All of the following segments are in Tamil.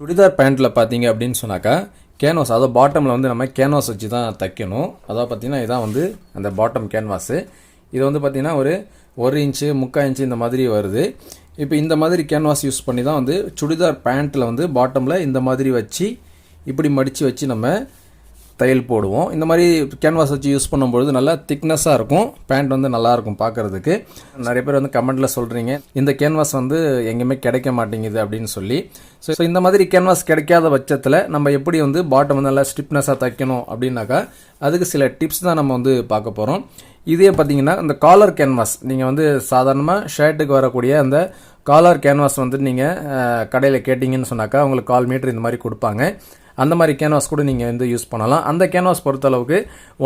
சுடிதார் பேண்ட்டில் பார்த்தீங்க அப்படின்னு சொன்னாக்கா கேன்வாஸ், அதாவது பாட்டமில் வந்து நம்ம கேன்வாஸ் வச்சு தான் தைக்கணும். அதாவது பார்த்தீங்கன்னா இதான் வந்து அந்த பாட்டம் கேன்வாஸு. இது வந்து பார்த்திங்கன்னா ஒரு 1 இன்ச்சு 3/4 இன்ச்சு இந்த மாதிரி வருது. இப்போ இந்த மாதிரி கேன்வாஸ் யூஸ் பண்ணி தான் வந்து சுடிதார் பேண்ட்டில் வந்து பாட்டமில் இந்த மாதிரி வச்சு இப்படி மடித்து வச்சு நம்ம தையல் போடுவோம். இந்த மாதிரி கேன்வாஸ் வச்சு யூஸ் பண்ணும்பொழுது நல்லா திக்னஸாக இருக்கும், பேண்ட் வந்து நல்லாயிருக்கும் பார்க்குறதுக்கு. நிறைய பேர் வந்து கமெண்ட்டில் சொல்கிறீங்க இந்த கேன்வாஸ் வந்து எங்கேயுமே கிடைக்க மாட்டேங்குது அப்படின்னு சொல்லி. ஸோ இந்த மாதிரி கேன்வாஸ் கிடைக்காத பட்சத்தில் நம்ம எப்படி வந்து பாட்டம் வந்து நல்லா ஸ்டிப்னஸாக தைக்கணும் அப்படின்னாக்கா அதுக்கு சில டிப்ஸ் தான் நம்ம வந்து பார்க்க போகிறோம். இதே பார்த்தீங்கன்னா இந்த காலர் கேன்வாஸ், நீங்கள் வந்து சாதாரணமாக ஷர்ட்டுக்கு வரக்கூடிய அந்த காலர் கேன்வாஸ் வந்து நீங்கள் கடையில் கேட்டிங்கன்னு சொன்னாக்கா உங்களுக்கு 1/4 மீட்டர் இந்த மாதிரி கொடுப்பாங்க. அந்த மாதிரி கேன்வாஸ் கூட நீங்கள் வந்து யூஸ் பண்ணலாம். அந்த கேன்வாஸ் பொறுத்தளவுக்கு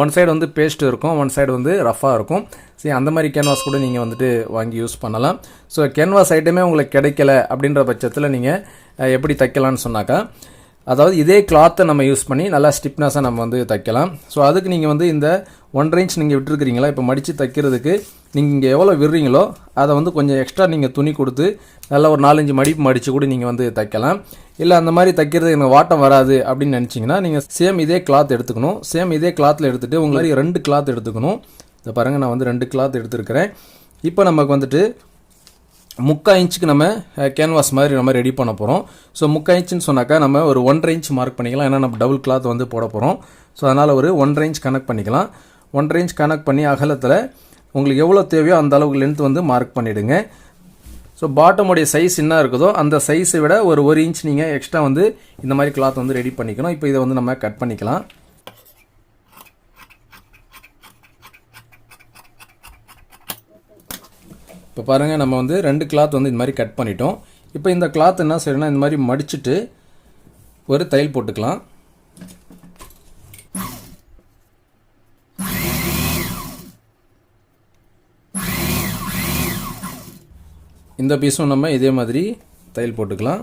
ஒன் சைடு வந்து பேஸ்ட் இருக்கும், ஒன் சைடு வந்து ரஃபாக இருக்கும். சரி, அந்த மாதிரி கேன்வாஸ் கூட நீங்கள் வந்துட்டு வாங்கி யூஸ் பண்ணலாம். ஸோ கேன்வாஸ் ஐட்டமே உங்களுக்கு கிடைக்கல அப்படின்ற பட்சத்தில் நீங்கள் எப்படி தைக்கலான்னு சொன்னாக்கா, அதாவது இதே கிளாத்தை நம்ம யூஸ் பண்ணி நல்லா ஸ்டிப்னஸாக நம்ம வந்து தைக்கலாம். ஸோ அதுக்கு நீங்கள் வந்து இந்த 1/2 இன்ச் நீங்கள் விட்டுருக்கிறீங்களா, இப்போ மடித்து தைக்கிறதுக்கு நீங்கள் இங்கே எவ்வளோ விடுறீங்களோ அதை வந்து கொஞ்சம் எக்ஸ்ட்ரா நீங்கள் துணி கொடுத்து நல்லா ஒரு 4-5 மடிப்பு மடித்து கூட நீங்கள் வந்து தைக்கலாம். இல்லை அந்த மாதிரி தைக்கிறது எனக்கு வாட்டம் வராது அப்படின்னு நினச்சிங்கன்னா நீங்கள் சேம் இதே கிளாத் எடுத்துக்கணும். சேம் இதே கிளாத்தில் எடுத்துகிட்டு உங்களுக்கு 2 கிளாத் எடுத்துக்கணும். இதை பாருங்கள், நான் வந்து 2 கிளாத் எடுத்துருக்கிறேன். இப்போ நமக்கு வந்துட்டு 3/4 இன்ச்சுக்கு நம்ம கேன்வாஸ் மாதிரி நம்ம ரெடி பண்ண போகிறோம். ஸோ 3/4 இன்ச்சுன்னு சொன்னாக்கா நம்ம ஒரு 1/2 இன்ச் மார்க் பண்ணிக்கலாம். ஏன்னா நம்ம டபுள் கிளாத் வந்து போட போகிறோம். ஸோ அதனால் ஒரு 1/2 இன்ச் கனெக்ட் பண்ணிக்கலாம். 1/2 இன்ச் கனெக்ட் பண்ணி அகலத்தில் உங்களுக்கு எவ்வளோ தேவையோ அந்த அளவுக்கு லென்த் வந்து மார்க் பண்ணிவிடுங்க. ஸோ பாட்டமுடைய சைஸ் என்ன இருக்குதோ அந்த சைஸை விட ஒரு 1 இன்ச் நீங்கள் எக்ஸ்ட்ரா வந்து இந்த மாதிரி கிளாத் வந்து ரெடி பண்ணிக்கணும். இப்போ இதை வந்து நம்ம கட் பண்ணிக்கலாம். இப்போ பாருங்கள், நம்ம வந்து 2 கிளாத் வந்து இந்த மாதிரி கட் பண்ணிட்டோம். இப்போ இந்த கிளாத் என்ன செய்யணும்னா இந்த மாதிரி மடிச்சுட்டு ஒரு தையல் போட்டுக்கலாம். இந்த பீஸும் நம்ம இதே மாதிரி தையல் போட்டுக்கலாம்.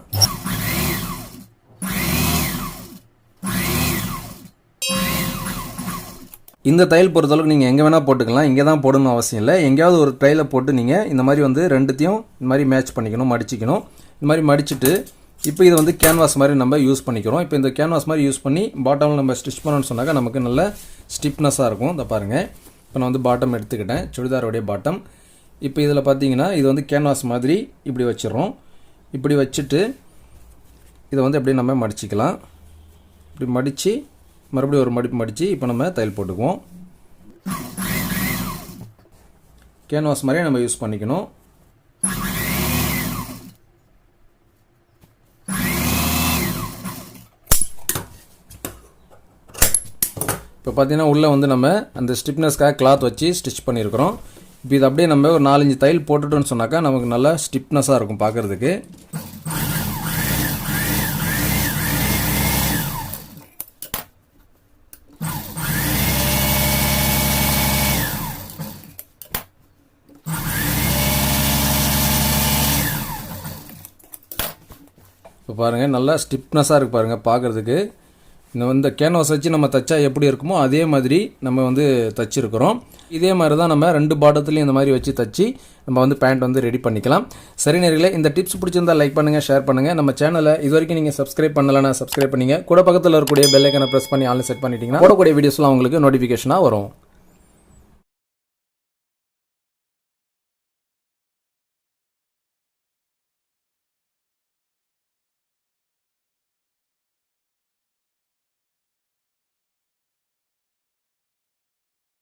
இந்த தையல் பொறுத்தளவுக்கு நீங்கள் எங்கே வேணால் போட்டுக்கலாம், இங்கே தான் போடணும் அவசியம் இல்லை. எங்கேயாவது ஒரு தையலை போட்டு நீங்கள் இந்த மாதிரி வந்து ரெண்டுத்தையும் இந்த மாதிரி மேட்ச் பண்ணிக்கணும், மடிச்சிக்கணும். இந்த மாதிரி மடிச்சுட்டு இப்போ இதை வந்து கேன்வாஸ் மாதிரி நம்ம யூஸ் பண்ணிக்கிறோம். இப்போ இந்த கேன்வாஸ் மாதிரி யூஸ் பண்ணி பாட்டமில் நம்ம ஸ்டிச் பண்ணணும்னு சொன்னாக்கா நமக்கு நல்ல ஸ்டிப்னஸாக இருக்கும். இதை பாருங்கள், இப்போ நான் வந்து பாட்டம் எடுத்துக்கிட்டேன், சுடிதாரோடைய பாட்டம். இப்போ இதில் பார்த்தீங்கன்னா இது வந்து கேன்வாஸ் மாதிரி இப்படி வச்சிடறோம். இப்படி வச்சுட்டு இதை வந்து அப்படியே நம்ம மடிச்சிக்கலாம். இப்படி மடித்து மறுபடியும் ஒரு மடிப்பு மடித்து இப்போ நம்ம தையல் போட்டுக்குவோம். கேன்வாஸ் மாதிரியே நம்ம யூஸ் பண்ணிக்கணும். இப்போ பார்த்தீங்கன்னா உள்ளே வந்து நம்ம அந்த ஸ்டிப்னஸ்க்காக கிளாத் வச்சு ஸ்டிச் பண்ணியிருக்கிறோம். இப்போ இது அப்படியே நம்ம ஒரு 4-5 தையல் போட்டுட்டோன்னு சொன்னாக்கா நமக்கு நல்லா ஸ்டிப்னஸாக இருக்கும் பார்க்குறதுக்கு. இப்போ பாருங்கள், நல்லா ஸ்டிப்னஸாக இருக்குது பாருங்கள் பார்க்குறதுக்கு. இந்த கேன்வாஸ் வச்சு நம்ம தைச்சா எப்படி இருக்குமோ அதே மாதிரி நம்ம வந்து தைச்சிருக்கிறோம். இதே மாதிரி தான் நம்ம 2 பாட்டத்துலையும் இந்த மாதிரி வச்சு தைச்சி நம்ம வந்து பேண்ட் வந்து ரெடி பண்ணிக்கலாம். சரி நேயர்களே, இந்த டிப்ஸ் பிடிச்சிருந்தா லைக் பண்ணுங்கள், ஷேர் பண்ணுங்கள். நம்ம சேனலை இது வரைக்கும் நீங்கள் சப்ஸ்கிரைப் பண்ணலைன்னா சப்ஸ்கிரைப் பண்ணிங்க. கூட பக்கத்தில் இருக்கக்கூடிய பெல் ஐக்கனை ப்ரெஸ் பண்ணி ஆன்லைன் செட் பண்ணிட்டீங்கன்னா போடக்கூடிய வீடியோஸ்லாம் உங்களுக்கு நோட்டிஃபிகேஷனாக வரும்.